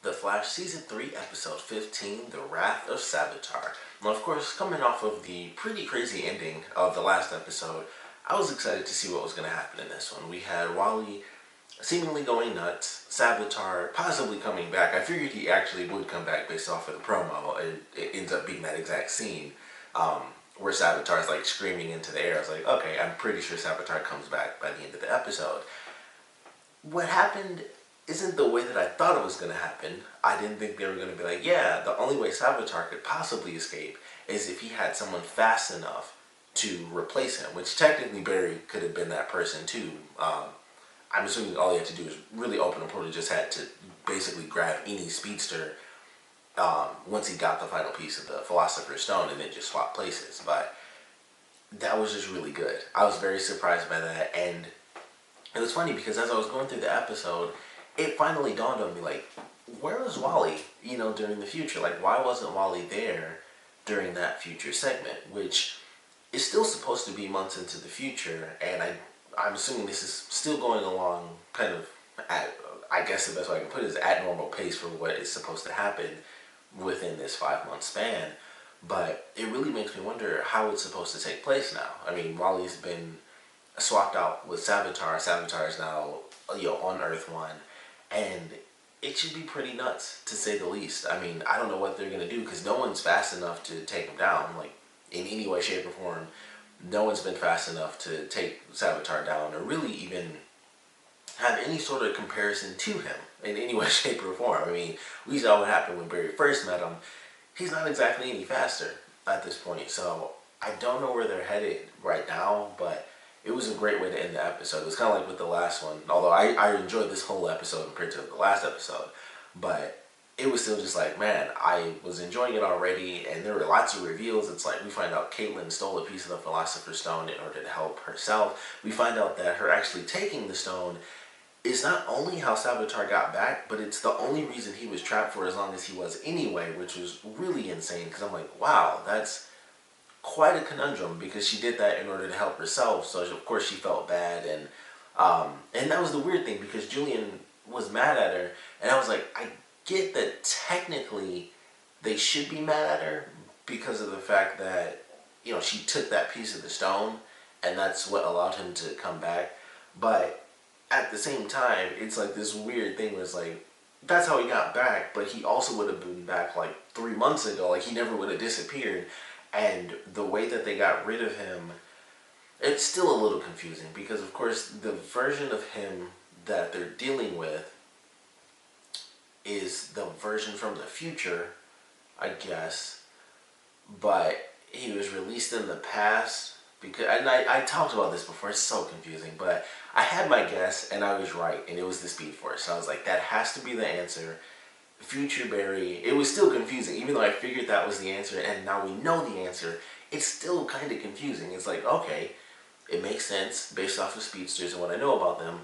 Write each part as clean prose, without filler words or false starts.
The Flash Season 3, Episode 15, The Wrath of Savitar. Now, of course, coming off of the pretty crazy ending of the last episode, I was excited to see what was going to happen in this one. We had Wally seemingly going nuts, Savitar possibly coming back. I figured he actually would come back based off of the promo. It ends up being that exact scene where Savitar is like screaming into the air. I was like, okay, I'm pretty sure Savitar comes back by the end of the episode. What happened isn't the way that I thought it was going to happen. I didn't think they were going to be like, yeah, the only way Savitar could possibly escape is if he had someone fast enough to replace him, which technically Barry could have been that person too. I'm assuming all he had to do was really open a portal, just had to basically grab any speedster once he got the final piece of the Philosopher's Stone and then just swap places. But that was just really good. I was very surprised by that, and it was funny because as I was going through the episode, it finally dawned on me, like, where was Wally, during the future? Like, why wasn't Wally there during that future segment? Which is still supposed to be months into the future, and I'm assuming this is still going along kind of at, I guess the best way I can put it is at normal pace for what is supposed to happen within this 5-month span. But it really makes me wonder how it's supposed to take place now. I mean, Wally's been swapped out with Savitar. Savitar is now, on Earth 1. And it should be pretty nuts, to say the least. I mean, I don't know what they're going to do, because no one's fast enough to take him down, like, in any way, shape, or form. No one's been fast enough to take Savitar down, or really even have any sort of comparison to him in any way, shape, or form. I mean, we saw what happened when Barry first met him. He's not exactly any faster at this point, so I don't know where they're headed right now, but it was a great way to end the episode. It was kind of like with the last one, although I enjoyed this whole episode compared to the last episode, but it was still just like, man, I was enjoying it already, and there were lots of reveals. It's like we find out Caitlin stole a piece of the Philosopher's Stone in order to help herself. We find out that her actually taking the stone is not only how Savitar got back, but it's the only reason he was trapped for as long as he was anyway, which was really insane, because I'm like, wow, that's quite a conundrum, because she did that in order to help herself, so of course she felt bad, and that was the weird thing, because Julian was mad at her, and I was like, I get that technically they should be mad at her because of the fact that, she took that piece of the stone, and that's what allowed him to come back, but at the same time, it's like this weird thing where it's like, that's how he got back, but he also would have been back like 3 months ago, like he never would have disappeared. And the way that they got rid of him, it's still a little confusing, because of course the version of him that they're dealing with is the version from the future, I guess, but he was released in the past, because, and I talked about this before, it's so confusing, but I had my guess and I was right, and it was the Speedforce. So I was like, that has to be the answer. Future Barry, it was still confusing, even though I figured that was the answer, and now we know the answer, it's still kind of confusing. It's like, okay, it makes sense based off of speedsters and what I know about them.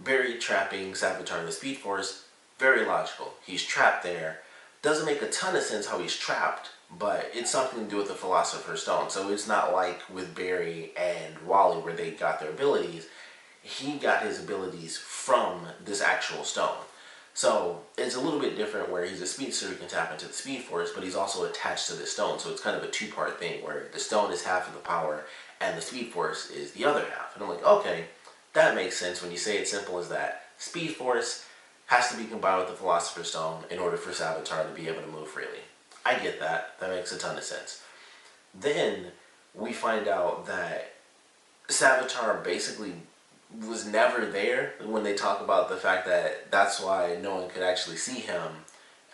Barry trapping Savitar in the Speedforce, very logical. He's trapped there. Doesn't make a ton of sense how he's trapped, but it's something to do with the Philosopher's Stone. So it's not like with Barry and Wally where they got their abilities. He got his abilities from this actual stone. So it's a little bit different where he's a speedster who can tap into the Speedforce, but he's also attached to the stone. So it's kind of a two-part thing where the stone is half of the power and the Speedforce is the other half. And I'm like, okay, that makes sense when you say it's simple as that. Speedforce has to be combined with the Philosopher's Stone in order for Savitar to be able to move freely. I get that. That makes a ton of sense. Then we find out that Savitar basically was never there when they talk about the fact that that's why no one could actually see him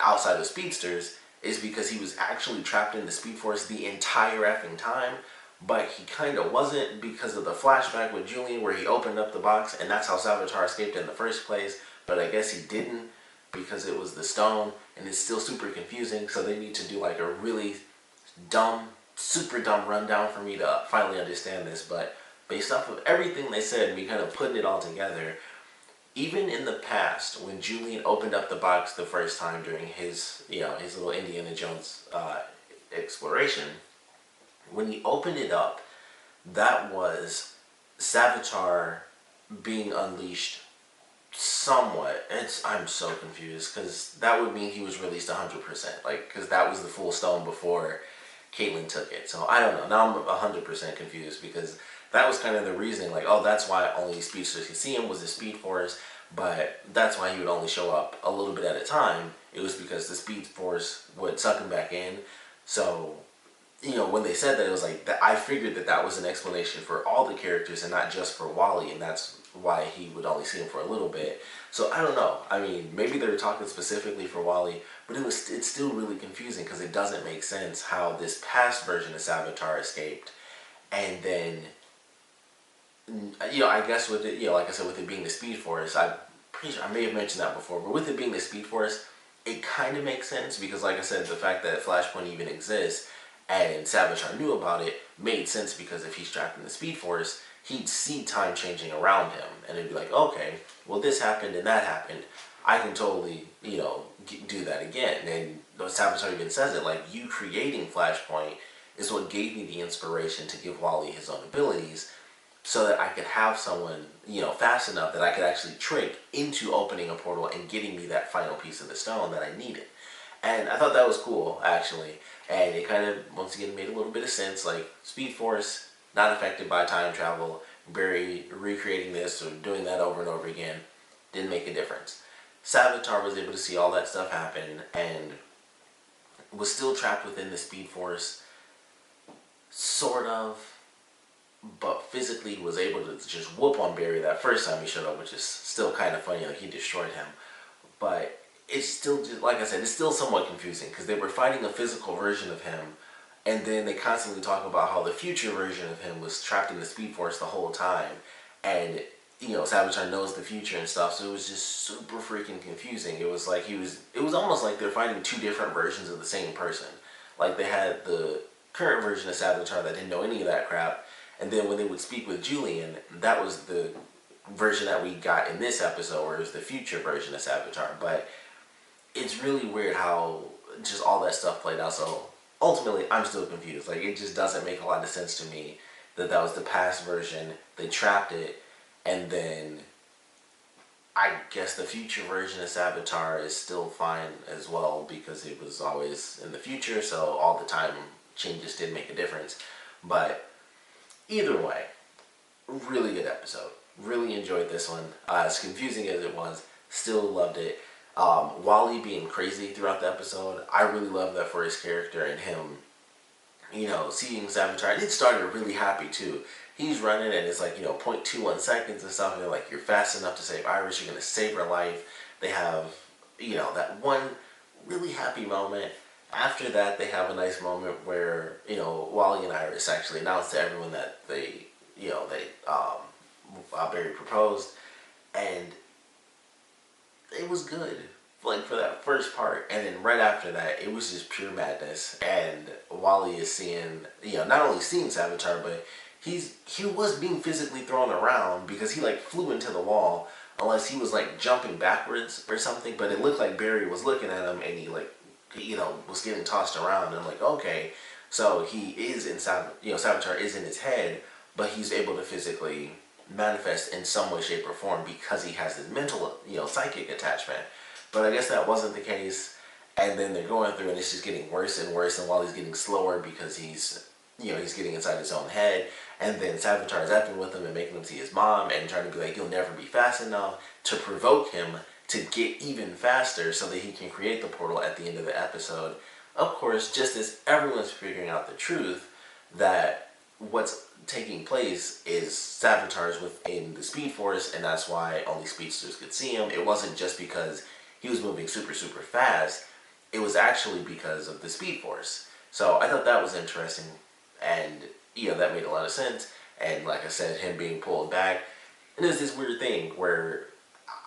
outside of speedsters, is because he was actually trapped in the Speedforce the entire effing time, but he kind of wasn't because of the flashback with Julian where he opened up the box and that's how Savitar escaped in the first place, but I guess he didn't because it was the stone, and it's still super confusing, so they need to do like a really dumb, super dumb rundown for me to finally understand this, but based off of everything they said, me kind of putting it all together, even in the past, when Julian opened up the box the first time during his, his little Indiana Jones exploration, when he opened it up, that was Savitar being unleashed Somewhat. I'm so confused because that would mean he was released 100%. Like, because that was the full stone before Caitlyn took it. So I don't know. Now I'm 100% confused because that was kind of the reasoning. Like, oh, that's why only speedsters could see him was the Speed Force, but that's why he would only show up a little bit at a time. It was because the Speed Force would suck him back in. So when they said that, it was like that. I figured that that was an explanation for all the characters and not just for Wally, and that's why he would only see him for a little bit. So I don't know. I mean, maybe they were talking specifically for Wally, but it's still really confusing because it doesn't make sense how this past version of Savitar escaped, and then I guess with it, like I said, with it being the Speed Force, I'm pretty sure I may have mentioned that before, but with it being the Speed Force, it kind of makes sense because, like I said, the fact that Flashpoint even exists and Savitar knew about it made sense because if he's trapped in the Speed Force, he'd see time changing around him, and it'd be like, okay, well, this happened and that happened. I can totally, do that again. And Savitar even says it, like, you creating Flashpoint is what gave me the inspiration to give Wally his own abilities so that I could have someone, fast enough that I could actually trick into opening a portal and getting me that final piece of the stone that I needed. And I thought that was cool, actually. And it kind of, once again, made a little bit of sense. Like, Speed Force, not affected by time travel. Barry recreating this or doing that over and over again didn't make a difference. Savitar was able to see all that stuff happen and was still trapped within the Speed Force, sort of, but physically was able to just whoop on Barry that first time he showed up, which is still kind of funny. Like, he destroyed him. But it's still, just like I said, it's still somewhat confusing because they were fighting a physical version of him, and then they constantly talk about how the future version of him was trapped in the Speed Force the whole time, and Savitar knows the future and stuff, so it was just super freaking confusing. It was like it was almost like they're fighting two different versions of the same person. Like, they had the current version of Savitar that didn't know any of that crap, and then when they would speak with Julian, that was the version that we got in this episode, where it was the future version of Savitar. But it's really weird how just all that stuff played out. So ultimately, I'm still confused. Like, it just doesn't make a lot of sense to me that that was the past version. They trapped it, and then I guess the future version of Savitar is still fine as well because it was always in the future. So all the time changes did make a difference. But either way, really good episode. Really enjoyed this one. As confusing as it was, still loved it. Wally being crazy throughout the episode, I really love that for his character and him, seeing Savitar. And it started really happy too. He's running and it's like, 0.21 seconds and stuff, and they're like, you're fast enough to save Iris, you're going to save her life. They have, that one really happy moment. After that, they have a nice moment where, Wally and Iris actually announce to everyone that Barry proposed, and it was good, like, for that first part. And then right after that, it was just pure madness, and Wally is seeing, not only seeing Savitar, but he was being physically thrown around because he, like, flew into the wall, unless he was, like, jumping backwards or something. But it looked like Barry was looking at him, and he, like, was getting tossed around. And I'm like, okay, so he is inside, Savitar is in his head, but he's able to physically manifest in some way, shape, or form because he has this mental, psychic attachment. But I guess that wasn't the case. And then they're going through, and it's just getting worse and worse. And Wally's getting slower because he's getting inside his own head. And then Savitar is effing with him and making him see his mom and trying to be like, you'll never be fast enough, to provoke him to get even faster so that he can create the portal at the end of the episode. Of course, just as everyone's figuring out the truth that what's taking place is Savitar's within the Speed Force, and that's why only speedsters could see him. It wasn't just because he was moving super, super fast. It was actually because of the Speed Force. So I thought that was interesting, and that made a lot of sense. And like I said, him being pulled back, and there's this weird thing where,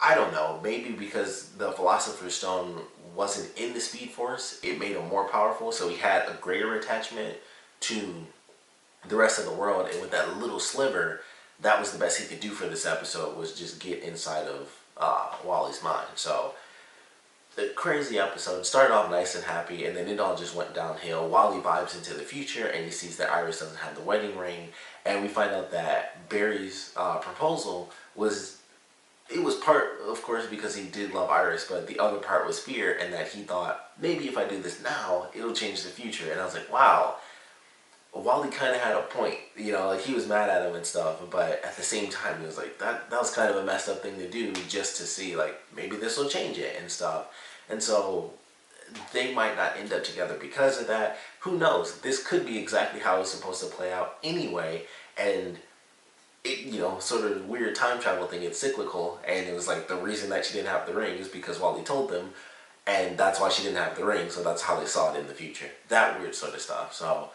I don't know, maybe because the Philosopher's Stone wasn't in the Speed Force, it made him more powerful, so he had a greater attachment to the rest of the world. And with that little sliver, that was the best he could do for this episode, was just get inside of Wally's mind. So, the crazy episode started off nice and happy, and then it all just went downhill. Wally vibes into the future, and he sees that Iris doesn't have the wedding ring, and we find out that Barry's proposal was it was part, of course, because he did love Iris, but the other part was fear, and that he thought, maybe if I do this now, it'll change the future. And I was like, wow, Wally kind of had a point, like he was mad at him and stuff, but at the same time, he was like, that was kind of a messed up thing to do just to see, like, maybe this will change it and stuff. And so they might not end up together because of that. Who knows? This could be exactly how it's supposed to play out anyway, and it, sort of weird time travel thing, it's cyclical, and it was like the reason that she didn't have the ring is because Wally told them, and that's why she didn't have the ring, so that's how they saw it in the future. That weird sort of stuff. So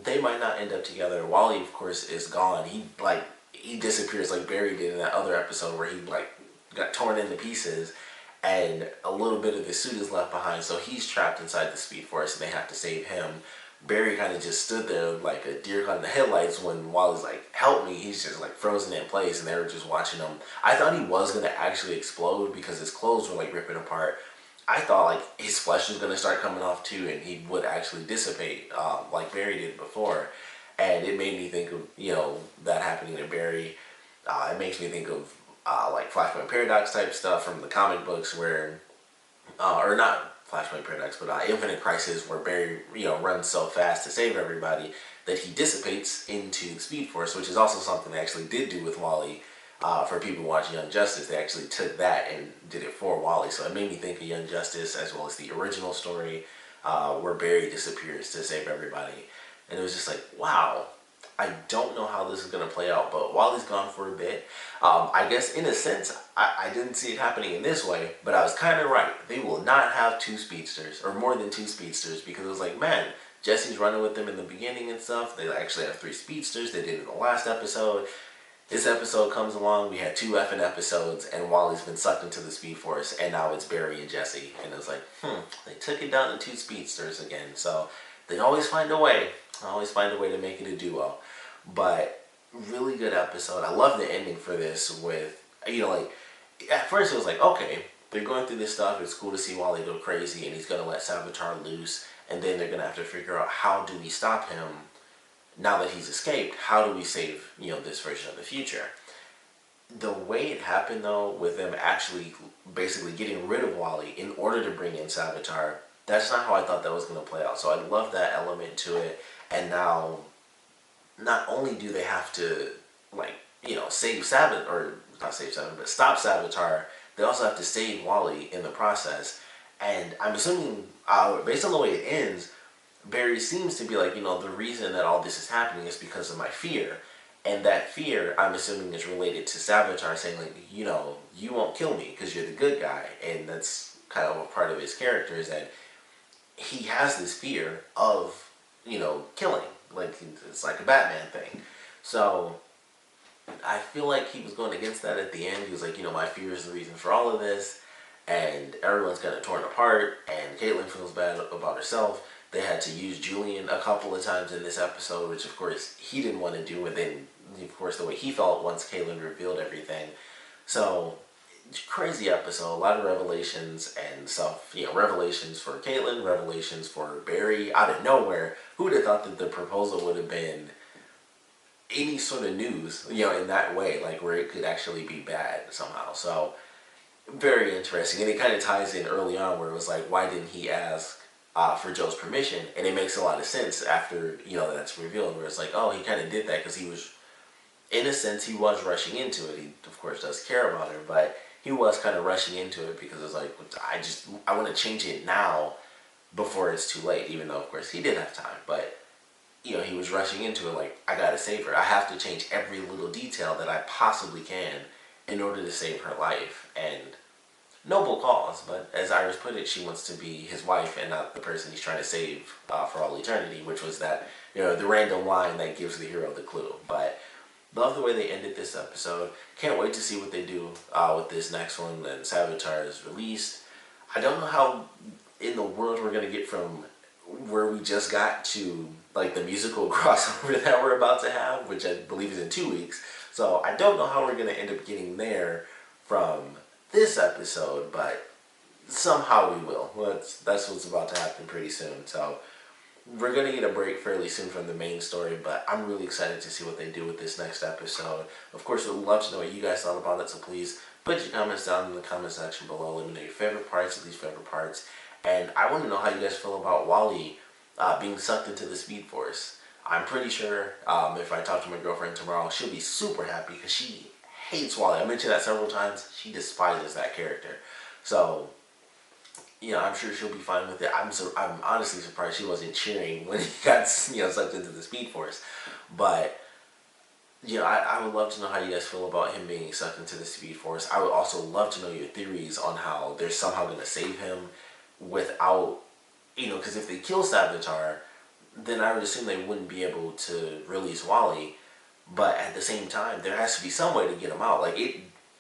they might not end up together. Wally, of course, is gone. He disappears like Barry did in that other episode where he got torn into pieces, and a little bit of his suit is left behind. So he's trapped inside the Speedforce, and they have to save him. Barry kind of just stood there like a deer caught in the headlights when Wally's like, "Help me!" He's just like frozen in place, and they were just watching him. I thought he was gonna actually explode because his clothes were like ripping apart. I thought like his flesh was gonna start coming off too, and he would actually dissipate like Barry did before. And it made me think of that happening to Barry. It makes me think of like Flashpoint Paradox type stuff from the comic books, where or not Flashpoint Paradox, but Infinite Crisis, where Barry runs so fast to save everybody that he dissipates into the Speed Force, which is also something they actually did do with Wally. For people watching Young Justice, they actually took that and did it for Wally. So it made me think of Young Justice as well as the original story where Barry disappears to save everybody. And it was just like, wow, I don't know how this is going to play out, but Wally's gone for a bit. I guess in a sense, I didn't see it happening in this way, but I was kind of right. They will not have two speedsters, or more than two speedsters, because it was like, man, Jesse's running with them in the beginning and stuff. They actually have three speedsters. They did it in the last episode. This episode comes along, we had two effing episodes, and Wally's been sucked into the Speed Force, and now it's Barry and Jesse. And it was like, they took it down to two speedsters again. So they always find a way. Always find a way to make it a duo. But really good episode. I love the ending for this with, at first it was like, okay, they're going through this stuff. It's cool to see Wally go crazy, and he's going to let Savitar loose, and then they're going to have to figure out how do we stop him. Now that he's escaped, how do we save, this version of the future? The way it happened, though, with them actually basically getting rid of Wally in order to bring in Savitar, that's not how I thought that was going to play out. So I love that element to it. And now, not only do they have to, save Savitar, or not save Savitar, but stop Savitar, they also have to save Wally in the process. And I'm assuming, based on the way it ends, Barry seems to be like, the reason that all this is happening is because of my fear. And that fear, I'm assuming, is related to Savitar saying, like, you won't kill me because you're the good guy. And that's kind of a part of his character, is that he has this fear of, killing. Like, it's like a Batman thing. So I feel like he was going against that at the end. He was like, my fear is the reason for all of this. And everyone's kind of torn apart. And Caitlin feels bad about herself. They had to use Julian a couple of times in this episode, which of course he didn't want to do, and then of course the way he felt once Caitlin revealed everything. So, crazy episode, a lot of revelations and stuff. Revelations for Caitlin, revelations for Barry, out of nowhere. Who would have thought that the proposal would have been any sort of news, in that way, like where it could actually be bad somehow. So, very interesting. And it kind of ties in early on where it was like, why didn't he ask for Joe's permission? And it makes a lot of sense after that's revealed, where it's like, oh, he kind of did that because he was, in a sense, he was rushing into it. He of course does care about her, but he was kind of rushing into it because it's like, I want to change it now before it's too late, even though of course he did have time. But he was rushing into it like, I gotta save her. I have to change every little detail that I possibly can in order to save her life. And noble cause, but as Iris put it, she wants to be his wife and not the person he's trying to save for all eternity, which was that, the random line that gives the hero the clue. But love the way they ended this episode. Can't wait to see what they do with this next one. And Savitar is released. I don't know how in the world we're going to get from where we just got to like the musical crossover that we're about to have, which I believe is in 2 weeks. So I don't know how we're going to end up getting there from this episode, but somehow we will. Well, that's what's about to happen pretty soon. So we're going to get a break fairly soon from the main story, but I'm really excited to see what they do with this next episode. Of course, we'd love to know what you guys thought about it, so please Put your comments down in the comment section below. Let me know your favorite parts, at least favorite parts. And I want to know how you guys feel about Wally being sucked into the Speed Force. I'm pretty sure if I talk to my girlfriend tomorrow, she'll be super happy because she hates Wally. I mentioned that several times. She despises that character. So, I'm sure she'll be fine with it. I'm honestly surprised she wasn't cheering when he got sucked into the Speed Force. But I would love to know how you guys feel about him being sucked into the Speed Force. I would also love to know your theories on how they're somehow going to save him without, because if they kill Savitar, then I would assume they wouldn't be able to release Wally. But at the same time, there has to be some way to get him out.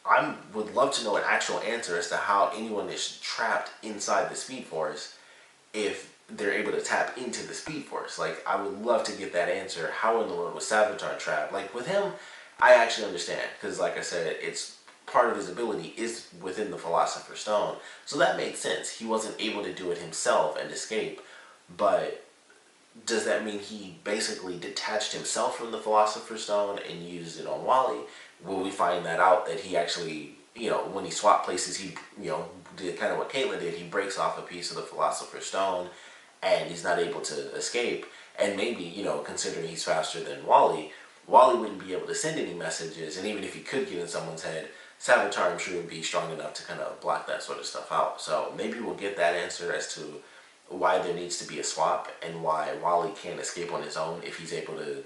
I would love to know an actual answer as to how anyone is trapped inside the Speed Force if they're able to tap into the Speed Force. I would love to get that answer. How in the world was Savitar trapped? With him, I actually understand. Because like I said, it's part of his ability is within the Philosopher's Stone. So that makes sense. He wasn't able to do it himself and escape. But does that mean he basically detached himself from the Philosopher's Stone and used it on Wally? Will we find that out that he actually, when he swapped places, he, did kind of what Caitlyn did. He breaks off a piece of the Philosopher's Stone and he's not able to escape. And maybe, considering he's faster than Wally, Wally wouldn't be able to send any messages. And even if he could get in someone's head, Savitar, I'm sure, would be strong enough to kind of block that sort of stuff out. So maybe we'll get that answer as to why there needs to be a swap and why Wally can't escape on his own if he's able to,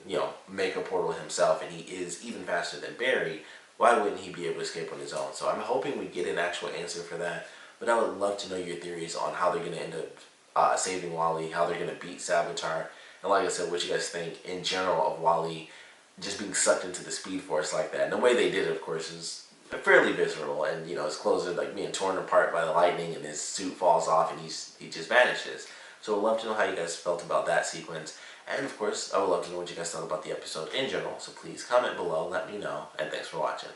make a portal himself and he is even faster than Barry. Why wouldn't he be able to escape on his own? So I'm hoping we get an actual answer for that. But I would love to know your theories on how they're going to end up saving Wally, how they're going to beat Savitar, and like I said, what you guys think in general of Wally just being sucked into the Speed Force like that. And the way they did it, of course, is fairly visceral, and his clothes are being torn apart by the lightning, and his suit falls off, and he just vanishes. So I'd love to know how you guys felt about that sequence, and of course, I would love to know what you guys thought about the episode in general. So please comment below, let me know, and thanks for watching.